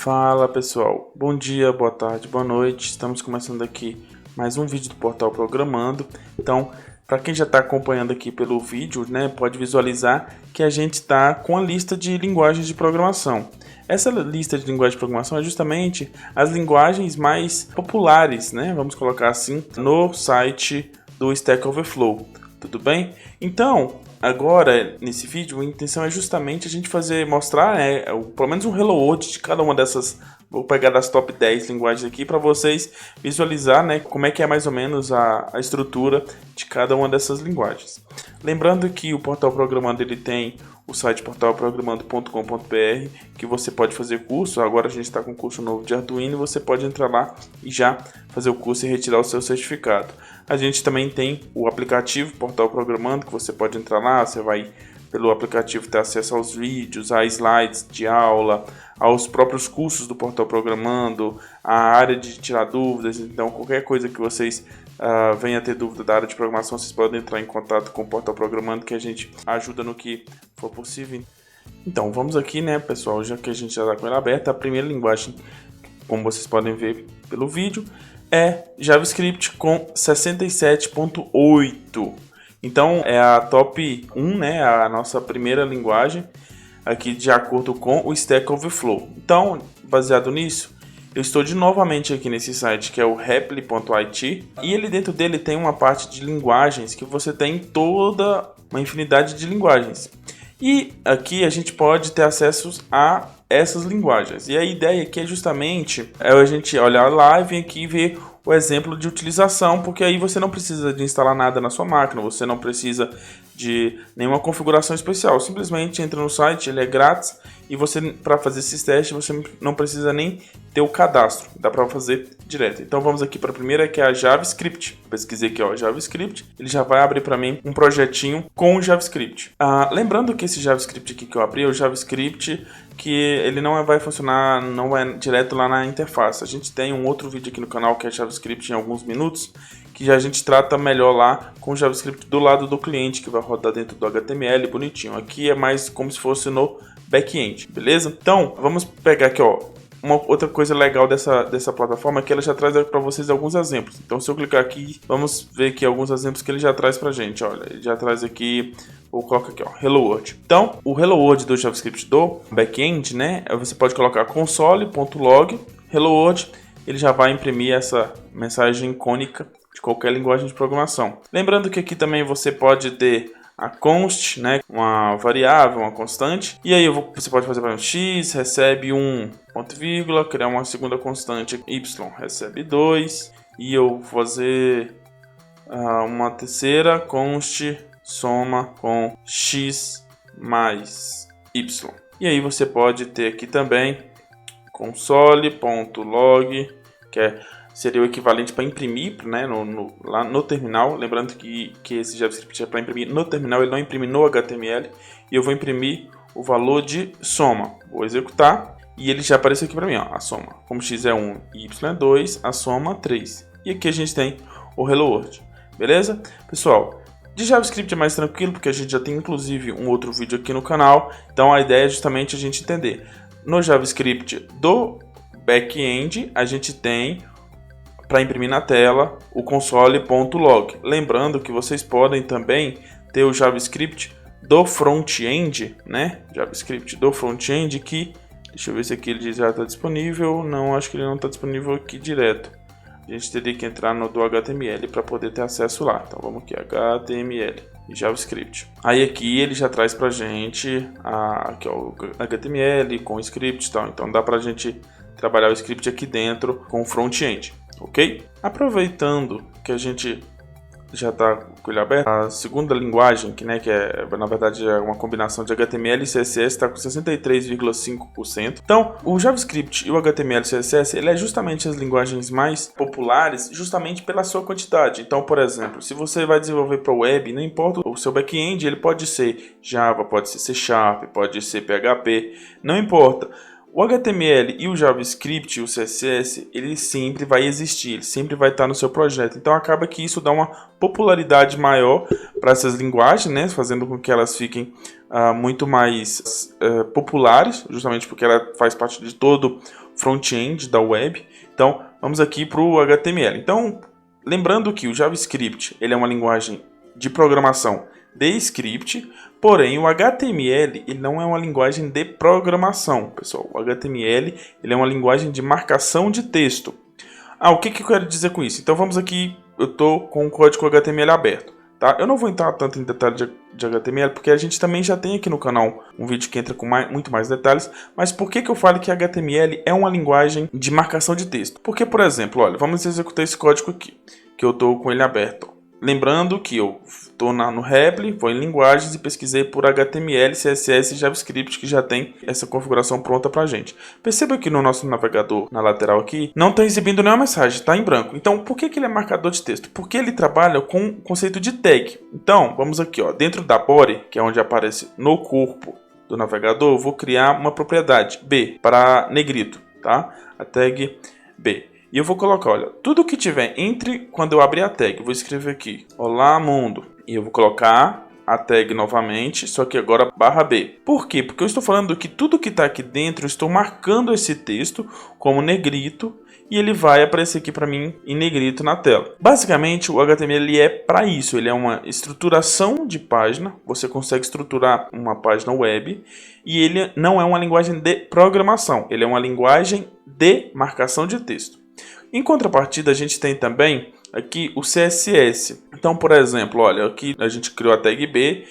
Fala pessoal, bom dia, boa tarde, boa noite. Estamos começando aqui mais um vídeo do Portal Programando. Então, para quem já está acompanhando aqui pelo vídeo, né, pode visualizar que a gente está com a lista de linguagens de programação. Essa lista de linguagens de programação é justamente as linguagens mais populares, né, vamos colocar assim, no site do Stack Overflow. Tudo bem? Então, agora nesse vídeo a intenção é justamente a gente mostrar pelo menos um Hello World de cada uma dessas. Vou pegar das top 10 linguagens aqui para vocês visualizar, né, como é que é mais ou menos a estrutura de cada uma dessas linguagens. Lembrando que o Portal Programando ele tem o site portalprogramando.com.br, que você pode fazer curso. Agora a gente está com um curso novo de Arduino e você pode entrar lá e já fazer o curso e retirar o seu certificado. A gente também tem o aplicativo Portal Programando, que você pode entrar lá, você vai pelo aplicativo ter acesso aos vídeos, a slides de aula, aos próprios cursos do Portal Programando, a área de tirar dúvidas. Então qualquer coisa que vocês venham a ter dúvida da área de programação, vocês podem entrar em contato com o Portal Programando, que a gente ajuda no que for possível. Então vamos aqui, né pessoal, já que a gente já está com ela aberta, a primeira linguagem, como vocês podem ver pelo vídeo, é JavaScript com 67.8. Então é a top 1, né, a nossa primeira linguagem aqui de acordo com o Stack Overflow. Então, baseado nisso, eu estou novamente aqui nesse site que é o repli.it, e ele dentro dele tem uma parte de linguagens que você tem toda uma infinidade de linguagens. E aqui a gente pode ter acesso a essas linguagens. E a ideia aqui é justamente a gente olhar lá e vir aqui e ver o exemplo de utilização, porque aí você não precisa de instalar nada na sua máquina, você não precisa de nenhuma configuração especial, simplesmente entra no site, ele é grátis, e você, para fazer esses testes, você não precisa nem ter o cadastro, dá para fazer direto. Então vamos aqui para a primeira, que é a JavaScript. Pesquisei aqui, ó, JavaScript, ele já vai abrir para mim um projetinho com o JavaScript. Lembrando que esse JavaScript aqui que eu abri é o JavaScript que ele não vai funcionar, não é direto lá na interface. A gente tem um outro vídeo aqui no canal que é JavaScript em alguns minutos, que já a gente trata melhor lá com o JavaScript do lado do cliente, que vai rodar dentro do HTML bonitinho. Aqui é mais como se fosse no back-end, beleza? Então, vamos pegar aqui, ó, uma outra coisa legal dessa plataforma é que ela já traz para vocês alguns exemplos. Então, se eu clicar aqui, vamos ver aqui alguns exemplos que ele já traz pra gente. Olha, ele já traz aqui, vou colocar aqui, ó, Hello World. Então, o Hello World do JavaScript do back-end, né, você pode colocar console.log Hello World, ele já vai imprimir essa mensagem icônica de qualquer linguagem de programação. Lembrando que aqui também você pode ter a const, né, uma variável, uma constante, e aí você pode fazer para x, recebe 1 ponto vírgula, criar uma segunda constante, y recebe 2, e eu vou fazer uma terceira const soma com x mais y. E aí você pode ter aqui também console.log, que seria o equivalente para imprimir, né, lá no terminal. Lembrando que esse JavaScript é para imprimir no terminal, ele não imprime no HTML. E eu vou imprimir o valor de soma. Vou executar e ele já apareceu aqui para mim, ó, a soma. Como x é 1 e y é 2, a soma 3. E aqui a gente tem o Hello World. Beleza? Pessoal, de JavaScript é mais tranquilo, porque a gente já tem inclusive um outro vídeo aqui no canal. Então a ideia é justamente a gente entender. No JavaScript do back-end, a gente tem para imprimir na tela o console.log. Lembrando que vocês podem também ter o JavaScript do front-end, né? JavaScript do front-end que, deixa eu ver se aqui ele já está disponível. Não, acho que ele não está disponível aqui direto. A gente teria que entrar no do HTML para poder ter acesso lá. Então vamos aqui, HTML e JavaScript. Aí aqui ele já traz pra gente aqui, ó, o HTML com o script e tal. Então dá pra gente trabalhar o script aqui dentro com o front-end. Ok? Aproveitando que a gente já está com ele aberto, a segunda linguagem, que é na verdade é uma combinação de HTML e CSS, está com 63,5%. Então, o JavaScript e o HTML e CSS, ele é justamente as linguagens mais populares, justamente pela sua quantidade. Então, por exemplo, se você vai desenvolver para web, não importa o seu back-end, ele pode ser Java, pode ser C Sharp, pode ser PHP, não importa. O HTML e o JavaScript e o CSS, ele sempre vai existir, ele sempre vai estar no seu projeto. Então acaba que isso dá uma popularidade maior para essas linguagens, né? Fazendo com que elas fiquem muito mais populares, justamente porque ela faz parte de todo front-end da web. Então, vamos aqui para o HTML. Então, lembrando que o JavaScript ele é uma linguagem de programação de script, porém o HTML ele não é uma linguagem de programação, pessoal. O HTML ele é uma linguagem de marcação de texto. O que eu quero dizer com isso? Então vamos aqui, eu estou com o código HTML aberto. Tá? Eu não vou entrar tanto em detalhe de HTML, porque a gente também já tem aqui no canal um vídeo que entra com muito mais detalhes. Mas por que eu falo que HTML é uma linguagem de marcação de texto? Porque, por exemplo, olha, vamos executar esse código aqui, que eu estou com ele aberto. Lembrando que eu estou no REPL, vou em linguagens e pesquisei por HTML, CSS e JavaScript, que já tem essa configuração pronta para a gente. Perceba que no nosso navegador, na lateral aqui, não está exibindo nenhuma mensagem, está em branco. Então, por que ele é marcador de texto? Porque ele trabalha com o conceito de tag. Então, vamos aqui, ó, dentro da body, que é onde aparece no corpo do navegador, eu vou criar uma propriedade B para negrito, tá? A tag B. E eu vou colocar, olha, tudo que tiver entre quando eu abrir a tag, eu vou escrever aqui, olá mundo, e eu vou colocar a tag novamente, só que agora /B. Por quê? Porque eu estou falando que tudo que está aqui dentro, eu estou marcando esse texto como negrito, e ele vai aparecer aqui para mim em negrito na tela. Basicamente, o HTML é para isso, ele é uma estruturação de página, você consegue estruturar uma página web, e ele não é uma linguagem de programação, ele é uma linguagem de marcação de texto. Em contrapartida, a gente tem também aqui o CSS. Então, por exemplo, olha, aqui a gente criou a tag B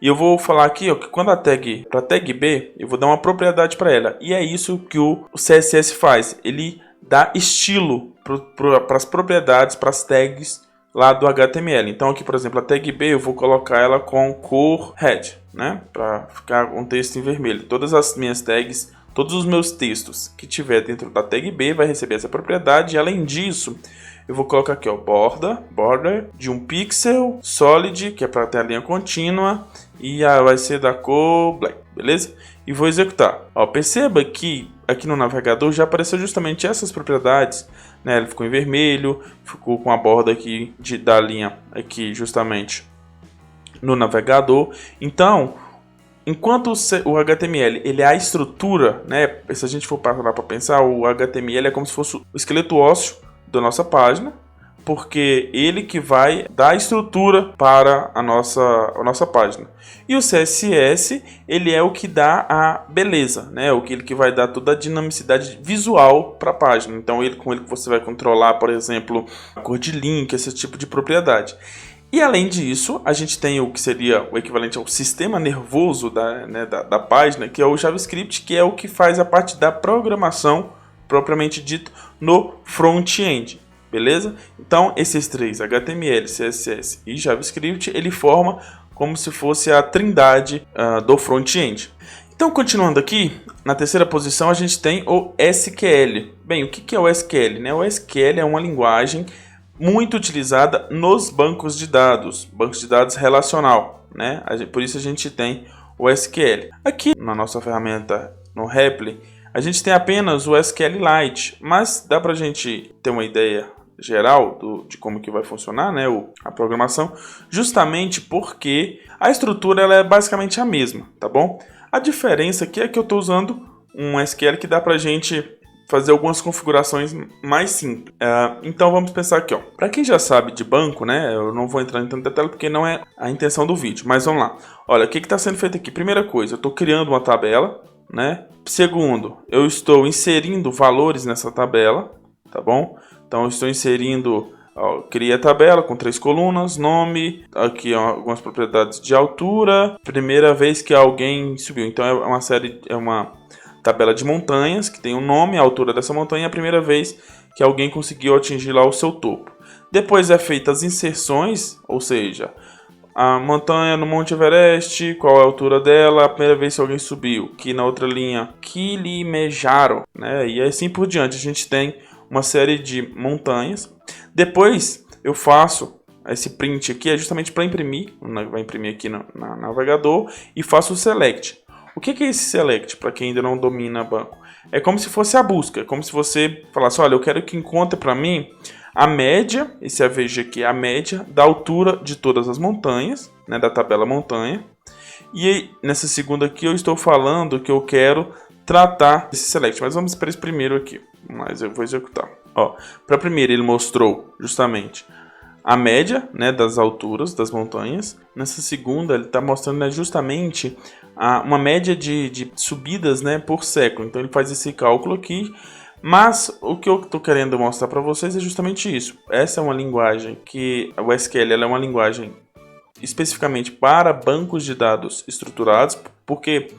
e eu vou falar aqui ó, que quando a tag B, eu vou dar uma propriedade para ela. E é isso que o CSS faz. Ele dá estilo para as propriedades, para as tags lá do HTML. Então, aqui, por exemplo, a tag B eu vou colocar ela com cor red, né? Para ficar um texto em vermelho. Todas as minhas tags, todos os meus textos que tiver dentro da tag B vai receber essa propriedade. E além disso, eu vou colocar aqui, ó, border de 1 pixel, solid, que é para ter a linha contínua, e vai ser da cor black, beleza? E vou executar. Ó, perceba que aqui no navegador já apareceu justamente essas propriedades, né? Ele ficou em vermelho, ficou com a borda aqui da linha aqui justamente no navegador. Então, enquanto o HTML ele é a estrutura, né? Se a gente for parar para pensar, o HTML é como se fosse o esqueleto ósseo da nossa página, porque ele que vai dar estrutura para a nossa página. E o CSS ele é o que dá a beleza, né? Ele que vai dar toda a dinamicidade visual para a página. Então com ele que você vai controlar, por exemplo, a cor de link, esse tipo de propriedade. E além disso, a gente tem o que seria o equivalente ao sistema nervoso da página, que é o JavaScript, que é o que faz a parte da programação propriamente dito no front-end, beleza? Então, esses três, HTML, CSS e JavaScript, ele forma como se fosse a trindade do front-end. Então, continuando aqui, na terceira posição a gente tem o SQL. Bem, o que é o SQL, né? O SQL é uma linguagem muito utilizada nos bancos de dados relacional, né? Por isso a gente tem o SQL. Aqui na nossa ferramenta no REPL, a gente tem apenas o SQLite, mas dá para a gente ter uma ideia geral de como que vai funcionar, né, a programação, justamente porque a estrutura ela é basicamente a mesma, tá bom? A diferença aqui é que eu estou usando um SQL que dá para a gente fazer algumas configurações mais simples. Então vamos pensar aqui, ó. Para quem já sabe de banco, né, eu não vou entrar em tanto detalhe porque não é a intenção do vídeo, mas vamos lá. Olha, o que está sendo feito aqui? Primeira coisa, eu estou criando uma tabela, né? Segundo, eu estou inserindo valores nessa tabela, tá bom? Então eu estou inserindo, ó, criei a tabela com 3 colunas, nome, aqui ó, algumas propriedades de altura, primeira vez que alguém subiu. Então é uma tabela de montanhas que tem o nome, a altura dessa montanha, a primeira vez que alguém conseguiu atingir lá o seu topo. Depois é feita as inserções, ou seja, a montanha no Monte Everest, qual é a altura dela, a primeira vez que alguém subiu. Aqui na outra linha, Kilimanjaro, né? E assim por diante, a gente tem uma série de montanhas. Depois eu faço esse print aqui, é justamente para imprimir, vai imprimir aqui no navegador, e faço o select. O que é esse select, para quem ainda não domina banco? É como se fosse a busca, é como se você falasse, olha, eu quero que encontre para mim a média, esse AVG aqui é a média da altura de todas as montanhas, né, da tabela montanha. E nessa segunda aqui eu estou falando que eu quero tratar esse select. Mas vamos para esse primeiro aqui. Mas eu vou executar. Para primeiro ele mostrou justamente a média, né, das alturas das montanhas. Nessa segunda ele está mostrando, né, justamente uma média de subidas, né, por século. Então ele faz esse cálculo aqui. Mas o que eu estou querendo mostrar para vocês é justamente isso. Essa é uma linguagem que o SQL ela é uma linguagem especificamente para bancos de dados estruturados. Por que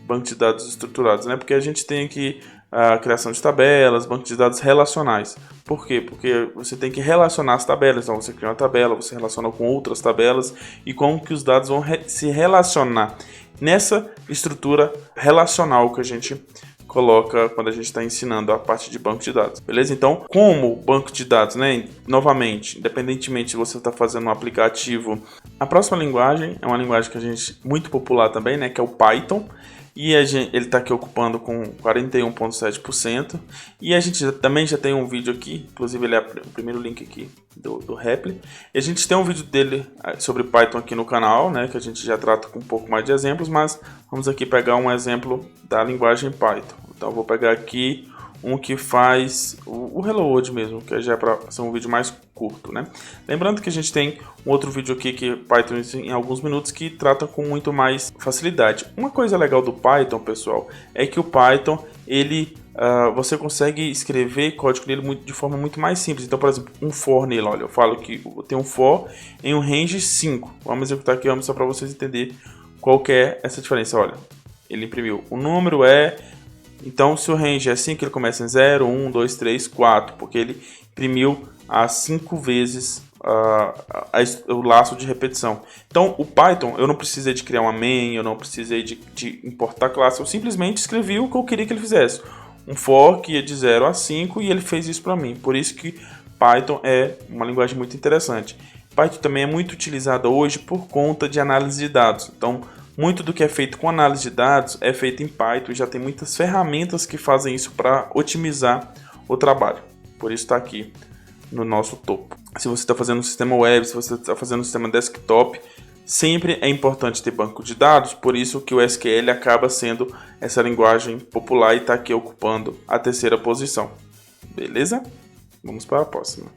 bancos de dados estruturados, né? Porque a gente tem aqui a criação de tabelas, bancos de dados relacionais. Por quê? Porque você tem que relacionar as tabelas. Então você cria uma tabela, você relaciona com outras tabelas e como que os dados vão se relacionar nessa estrutura relacional que a gente coloca quando a gente está ensinando a parte de banco de dados, beleza? Então, como banco de dados, né? Novamente, independentemente se você está fazendo um aplicativo, a próxima linguagem é uma linguagem que a gente muito popular também, né? Que é o Python. E ele está aqui ocupando com 41,7%. E a gente também já tem um vídeo aqui, inclusive ele é o primeiro link aqui do Repli. E a gente tem um vídeo dele sobre Python aqui no canal, né, que a gente já trata com um pouco mais de exemplos, mas vamos aqui pegar um exemplo da linguagem Python. Então eu vou pegar aqui um que faz o Hello World mesmo, que já é para ser um vídeo mais curto, né? Lembrando que a gente tem um outro vídeo aqui que Python em alguns minutos que trata com muito mais facilidade. Uma coisa legal do Python, pessoal, é que o Python você consegue escrever código nele de forma muito mais simples. Então, por exemplo, um for nele, olha, eu falo que eu tenho um for em um range 5. Vamos executar aqui, só para vocês entenderem qual que é essa diferença. Olha, ele imprimiu o número então, se o range é 5, ele começa em 0, 1, 2, 3, 4, porque ele imprimiu 5 vezes o laço de repetição. Então, o Python, eu não precisei de criar uma main, eu não precisei de importar classe, eu simplesmente escrevi o que eu queria que ele fizesse. Um for que ia de 0 a 5 e ele fez isso para mim. Por isso que Python é uma linguagem muito interessante. Python também é muito utilizada hoje por conta de análise de dados. Então, muito do que é feito com análise de dados é feito em Python e já tem muitas ferramentas que fazem isso para otimizar o trabalho. Por isso está aqui no nosso topo. Se você está fazendo um sistema web, se você está fazendo um sistema desktop, sempre é importante ter banco de dados, por isso que o SQL acaba sendo essa linguagem popular e está aqui ocupando a terceira posição. Beleza? Vamos para a próxima.